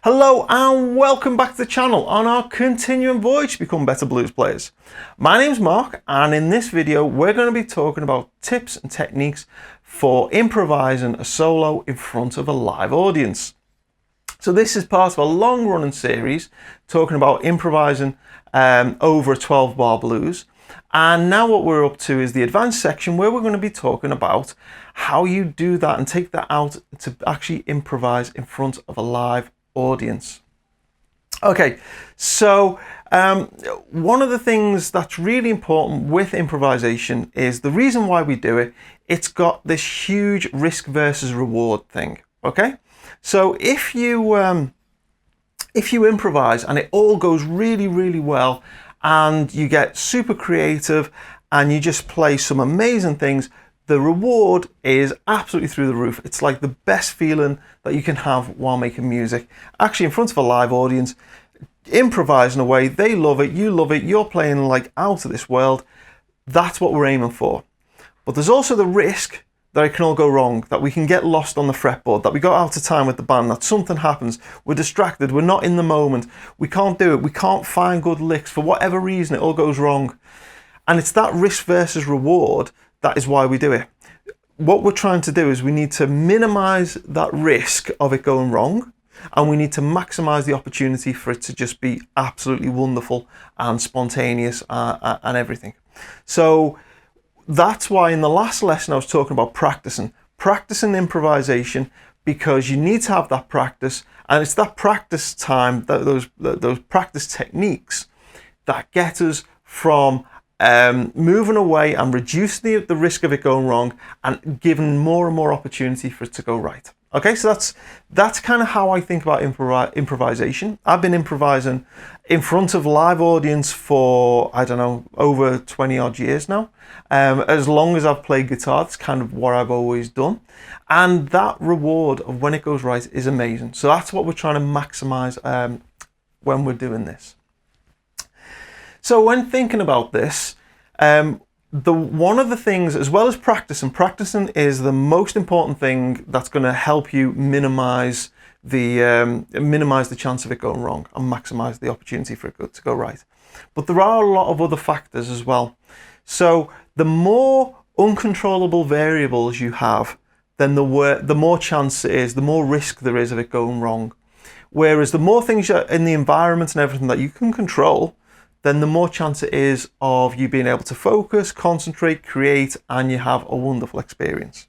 Hello and welcome back to the channel on our continuing voyage to become better blues players. My name's Mark, and in this video we're going to be talking about tips and techniques for improvising a solo in front of a live audience. So this is part of a long running series talking about improvising over a 12-bar blues. And now what we're up to is the advanced section where we're going to be talking about how you do that and take that out to actually improvise in front of a live audience. Okay, so one of the things that's really important with improvisation is the reason why we do it. It's got this huge risk versus reward thing. Okay, so if you improvise and it all goes really well and you get super creative and you just play some amazing things, the reward is absolutely through the roof. It's like the best feeling that you can have while making music. Actually, in front of a live audience, improvising away, they love it, you're playing like out of this world. That's what we're aiming for. But there's also the risk that it can all go wrong, that we can get lost on the fretboard, that we got out of time with the band, that something happens, we're distracted, we're not in the moment, we can't do it, we can't find good licks, for whatever reason it all goes wrong. And it's that risk versus reward. That is why we do it. What we're trying to do is we need to minimize that risk of it going wrong, and we need to maximize the opportunity for it to just be absolutely wonderful and spontaneous and everything. So that's why in the last lesson I was talking about practicing improvisation, because you need to have that practice, and it's that practice time, those practice techniques that get us from moving away and reducing the risk of it going wrong and giving more and more opportunity for it to go right. Okay, so that's kind of how I think about improvisation. I've been improvising in front of live audience for, I don't know, over 20 odd years now. As long as I've played guitar, that's kind of what I've always done. And that reward of when it goes right is amazing. So that's what we're trying to maximize when we're doing this. So when thinking about this, one of the things, as well as practicing is the most important thing that's going to help you minimize the chance of it going wrong and maximize the opportunity for it to go right. But there are a lot of other factors as well. So the more uncontrollable variables you have, then the more chance it is, the more risk there is of it going wrong. Whereas the more things in the environment and everything that you can control, then the more chance it is of you being able to focus, concentrate, create, and you have a wonderful experience.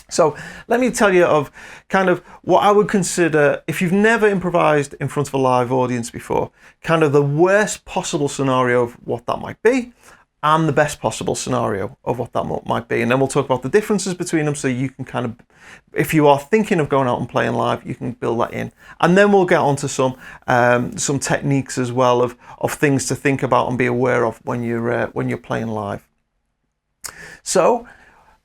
So let me tell you of kind of what I would consider, if you've never improvised in front of a live audience before, kind of the worst possible scenario of what that might be, and the best possible scenario of what that might be. And then we'll talk about the differences between them, so you can kind of, if you are thinking of going out and playing live, you can build that in. And then we'll get onto some techniques as well of things to think about and be aware of when you're playing live. So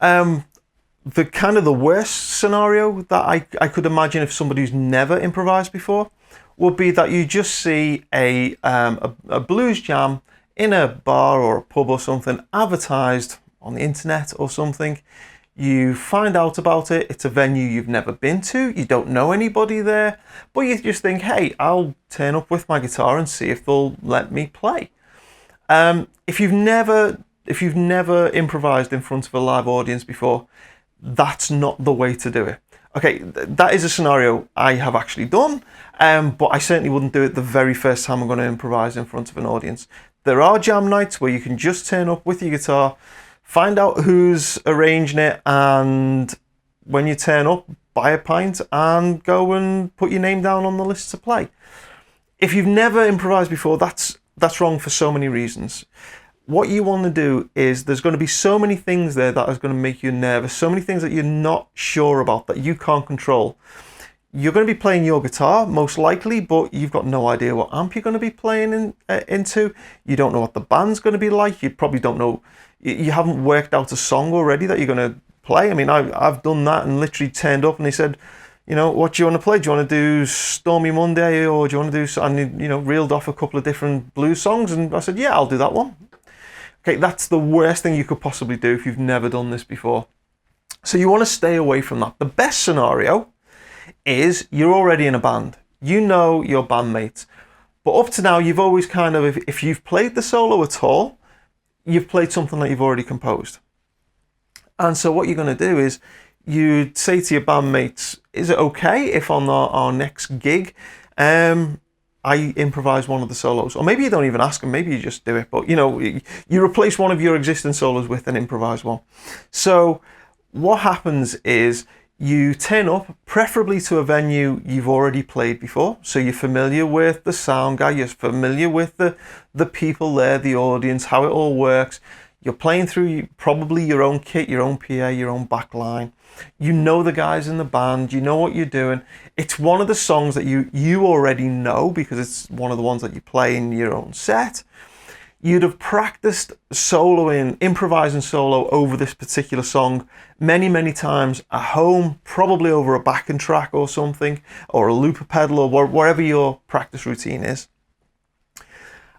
the kind of the worst scenario that I could imagine if somebody who's never improvised before would be that you just see a blues jam in a bar or a pub or something, advertised on the internet or something. You find out about it, it's a venue you've never been to, you don't know anybody there, but you just think, hey, I'll turn up with my guitar and see if they'll let me play. If you've never improvised in front of a live audience before, that's not the way to do it. Okay, that is a scenario I have actually done, but I certainly wouldn't do it the very first time I'm going to improvise in front of an audience. There are jam nights where you can just turn up with your guitar, find out who's arranging it, and when you turn up, buy a pint and go and put your name down on the list to play. If you've never improvised before, that's wrong for so many reasons. What you want to do is, there's going to be so many things there that is going to make you nervous, so many things that you're not sure about, that you can't control. You're going to be playing your guitar, most likely, but you've got no idea what amp you're going to be playing into. You don't know what the band's going to be like. You probably don't know, you haven't worked out a song already that you're going to play. I mean, I've done that and literally turned up and they said, you know, what do you want to play? Do you want to do Stormy Monday, or do you want to do, and you know, reeled off a couple of different blues songs, and I said, yeah, I'll do that one. Okay, that's the worst thing you could possibly do if you've never done this before. So you want to stay away from that. The best scenario is you're already in a band. You know your bandmates. But up to now, you've always kind of, if you've played the solo at all, you've played something that you've already composed. And so what you're going to do is you'd say to your bandmates, is it okay if on our next gig, I improvise one of the solos? Or maybe you don't even ask them, maybe you just do it. But, you know, you replace one of your existing solos with an improvised one. So what happens is you turn up, preferably to a venue you've already played before. So you're familiar with the sound guy, you're familiar with the people there, the audience, how it all works. You're playing through probably your own kit, your own PA, your own backline. You know the guys in the band, you know what you're doing. It's one of the songs that you already know because it's one of the ones that you play in your own set. You'd have practiced soloing, improvising solo over this particular song many, many times at home, probably over a backing track or something, or a looper pedal, or wherever your practice routine is.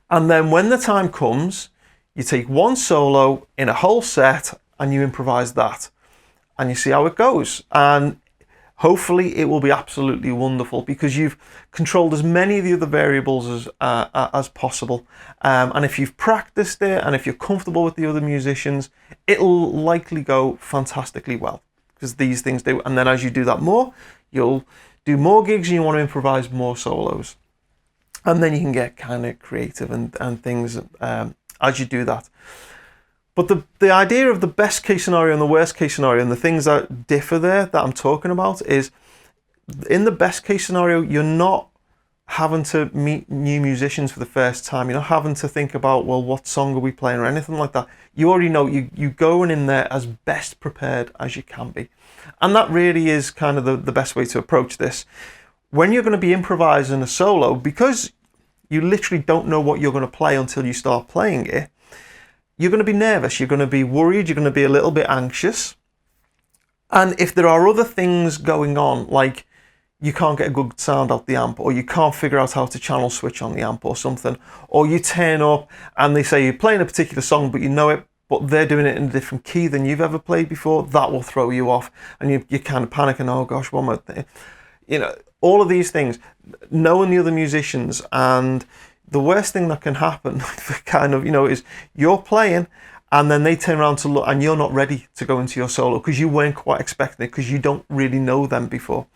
And then when the time comes, you take one solo in a whole set and you improvise that. And you see how it goes. And hopefully it will be absolutely wonderful because you've controlled as many of the other variables as possible. And if you've practiced it and if you're comfortable with the other musicians, it'll likely go fantastically well because these things do. And then as you do that more, you'll do more gigs and you want to improvise more solos. And then you can get kind of creative and things as you do that. But the idea of the best case scenario and the worst case scenario and the things that differ there that I'm talking about is in the best case scenario, you're not having to meet new musicians for the first time. You're not having to think about, well, what song are we playing or anything like that. You already know, you going in there as best prepared as you can be. And that really is kind of the best way to approach this. When you're going to be improvising a solo, because you literally don't know what you're going to play until you start playing it, you're going to be nervous, you're going to be worried, you're going to be a little bit anxious. And if there are other things going on, like you can't get a good sound out the amp, or you can't figure out how to channel switch on the amp or something, or you turn up and they say you're playing a particular song, but you know it, but they're doing it in a different key than you've ever played before, that will throw you off. And you're kind of panicking, oh gosh, one more thing. You know, all of these things, knowing the other musicians. And the worst thing that can happen kind of, you know, is you're playing and then they turn around to look and you're not ready to go into your solo because you weren't quite expecting it because you don't really know them before.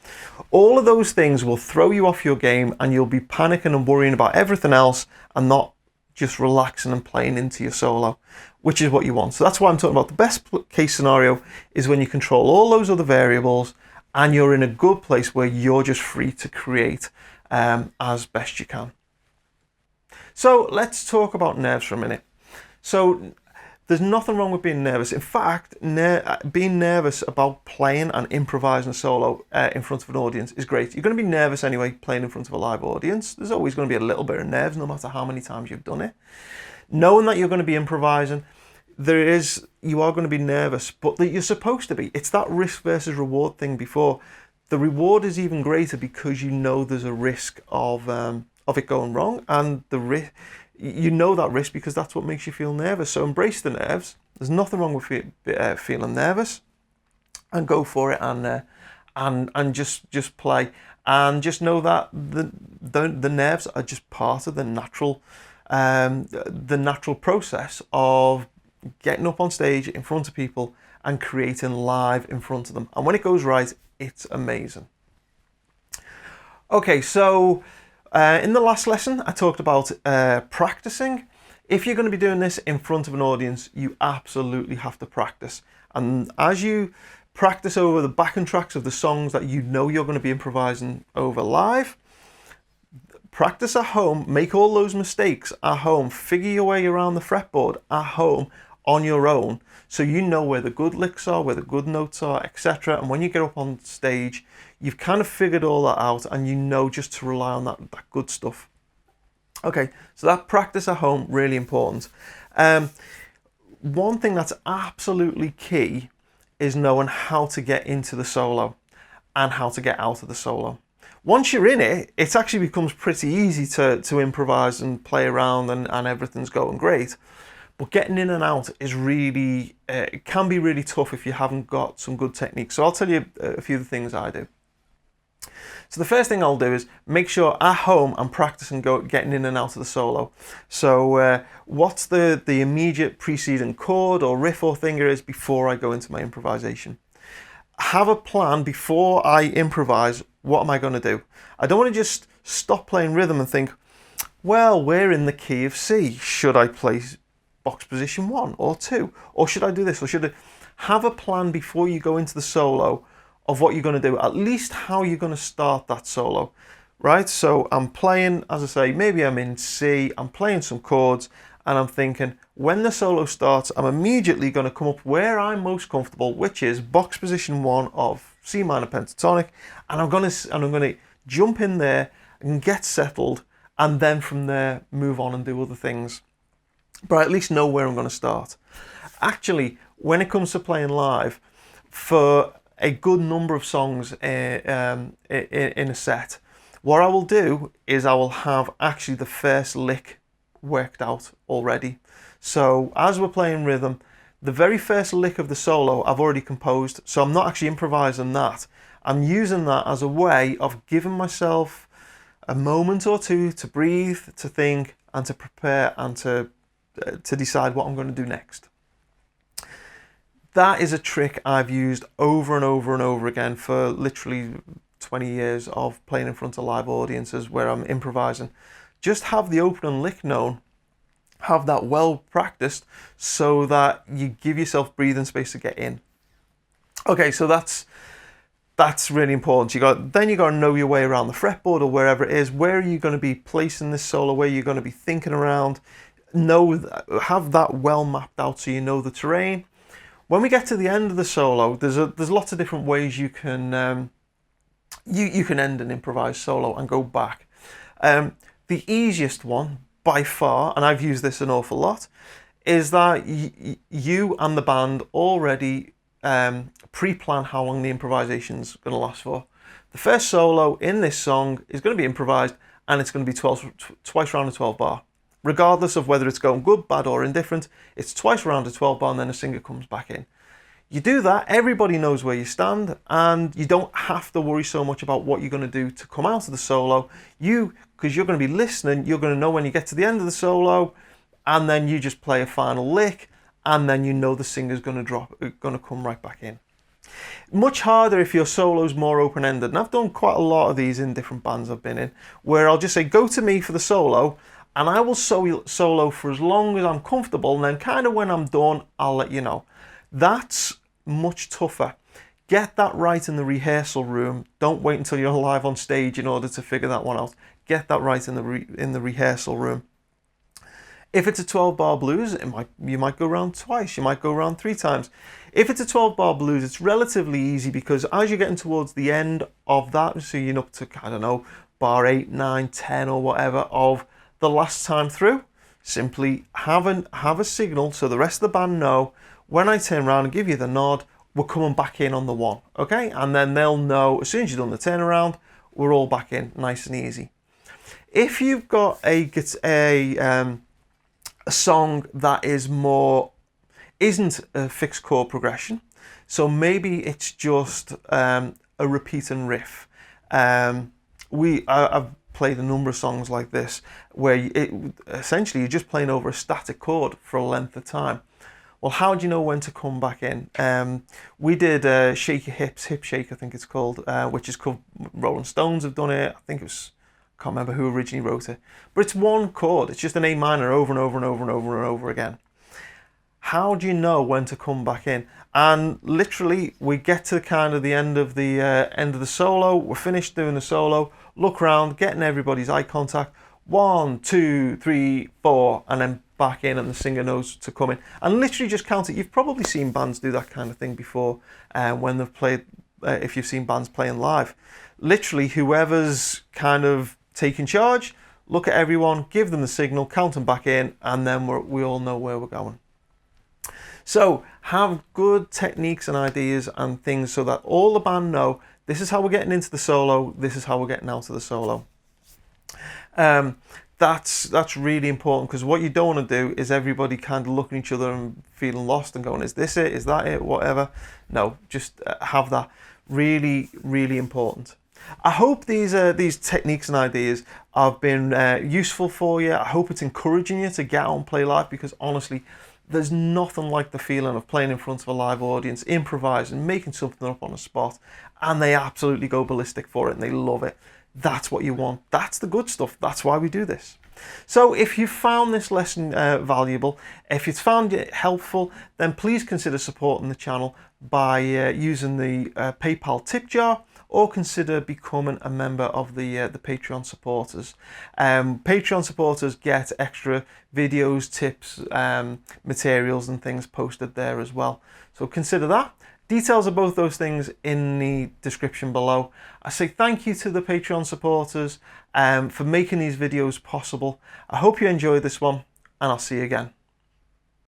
All of those things will throw you off your game and you'll be panicking and worrying about everything else and not just relaxing and playing into your solo, which is what you want. So that's why I'm talking about the best case scenario is when you control all those other variables and you're in a good place where you're just free to create as best you can. So let's talk about nerves for a minute. So there's nothing wrong with being nervous. In fact, being nervous about playing and improvising a solo in front of an audience is great. You're going to be nervous anyway playing in front of a live audience. There's always going to be a little bit of nerves no matter how many times you've done it. Knowing that you're going to be improvising, you are going to be nervous, but that you're supposed to be. It's that risk versus reward thing before. The reward is even greater because you know there's a risk of it going wrong, and you know that risk because that's what makes you feel nervous. So embrace the nerves. There's nothing wrong with feeling nervous, and go for it and just play, and just know that the nerves are just part of the natural process of getting up on stage in front of people and creating live in front of them. And when it goes right, it's amazing. Okay, so in the last lesson, I talked about practicing. If you're going to be doing this in front of an audience, you absolutely have to practice. And as you practice over the backing tracks of the songs that you know you're going to be improvising over live, practice at home, make all those mistakes at home, figure your way around the fretboard at home on your own, so you know where the good licks are, where the good notes are, etc. And when you get up on stage, you've kind of figured all that out and you know just to rely on that good stuff. Okay, so that practice at home, really important. One thing that's absolutely key is knowing how to get into the solo and how to get out of the solo. Once you're in it, it actually becomes pretty easy to improvise and play around and everything's going great. But getting in and out is really, it can be really tough if you haven't got some good technique. So I'll tell you a few of the things I do. So the first thing I'll do is make sure at home I'm practicing getting in and out of the solo. So what's the immediate preceding chord or riff or thing is before I go into my improvisation. Have a plan before I improvise. What am I going to do? I don't want to just stop playing rhythm and think, well, we're in the key of C. Should I play box position 1 or 2? Or should I do this? Or should I have a plan before you go into the solo of what you're going to do, at least how you're going to start that solo, right? So I'm playing, as I say, maybe I'm in C, I'm playing some chords, and I'm thinking, when the solo starts, I'm immediately going to come up where I'm most comfortable, which is box position 1 of C minor pentatonic, and I'm going to jump in there and get settled, and then from there move on and do other things. But I at least know where I'm going to start. Actually, when it comes to playing live, for a good number of songs in a set, what I will do is I will have actually the first lick worked out already. So as we're playing rhythm, the very first lick of the solo I've already composed, so I'm not actually improvising that. I'm using that as a way of giving myself a moment or two to breathe, to think, and to prepare, and to decide what I'm going to do next. That is a trick I've used over and over and over again for literally 20 years of playing in front of live audiences where I'm improvising. Just have the opening lick known, have that well practiced, so that you give yourself breathing space to get in. Okay, so that's really important. Then you got to know your way around the fretboard or wherever it is. Where are you going to be placing this solo? Where you're going to be thinking around? Have that well mapped out so you know the terrain. When we get to the end of the solo, there's lots of different ways you can you can end an improvised solo and go back. The easiest one by far, and I've used this an awful lot, is that you and the band already pre-plan how long the improvisation's going to last for. The first solo in this song is going to be improvised, and it's going to be twice round a 12 bar. Regardless of whether it's going good, bad, or indifferent, it's twice around a 12 bar and then a singer comes back in. You do that, everybody knows where you stand, and you don't have to worry so much about what you're going to do to come out of the solo. Because you're going to be listening, you're going to know when you get to the end of the solo, and then you just play a final lick, and then you know the singer's going to come right back in. Much harder if your solo's more open-ended, and I've done quite a lot of these in different bands I've been in, where I'll just say, go to me for the solo, and I will solo for as long as I'm comfortable, and then kind of when I'm done, I'll let you know. That's much tougher. Get that right in the rehearsal room. Don't wait until you're live on stage in order to figure that one out. Get that right in the rehearsal room. If it's a 12-bar blues, you might go around twice, you might go around 3 times. If it's a 12-bar blues, it's relatively easy because as you're getting towards the end of that, so you're up to, I don't know, bar 8, 9, 10 or whatever of the last time through, simply have a signal so the rest of the band know when I turn around and give you the nod, we're coming back in on the 1, okay? And then they'll know as soon as you've done the turnaround, we're all back in, nice and easy. If you've got a song that isn't a fixed chord progression, so maybe it's just a repeating riff. I've played a number of songs like this where essentially you're just playing over a static chord for a length of time. Well, how do you know when to come back in? We did Shake Your Hips, Hip Shake, I think it's called, which is called, Rolling Stones have done it. I can't remember who originally wrote it, but it's one chord. It's just an A minor over and over and over and over and over again. How do you know when to come back in? And literally, we get to kind of the end of the solo. We're finished doing the solo. Look around, getting everybody's eye contact. 1, 2, 3, 4, and then back in, and the singer knows to come in. And literally just count it. You've probably seen bands do that kind of thing before when they've played. If you've seen bands playing live, literally whoever's kind of taking charge, look at everyone, give them the signal, count them back in, and then we all know where we're going. So have good techniques and ideas and things so that all the band know this is how we're getting into the solo, this is how we're getting out of the solo. That's really important, because what you don't want to do is everybody kind of looking at each other and feeling lost and going, is this it, is that it, whatever. No, just have that. Really, really important. I hope these techniques and ideas have been useful for you. I hope it's encouraging you to get out and play live, because honestly, there's nothing like the feeling of playing in front of a live audience, improvising, making something up on the spot, and they absolutely go ballistic for it and they love it. That's what you want. That's the good stuff. That's why we do this. So if you found this lesson valuable, if it's found it helpful, then please consider supporting the channel by using the PayPal tip jar, or consider becoming a member of the Patreon supporters. Patreon supporters get extra videos, tips, materials and things posted there as well. So consider that. Details of both those things in the description below. I say thank you to the Patreon supporters for making these videos possible. I hope you enjoyed this one, and I'll see you again.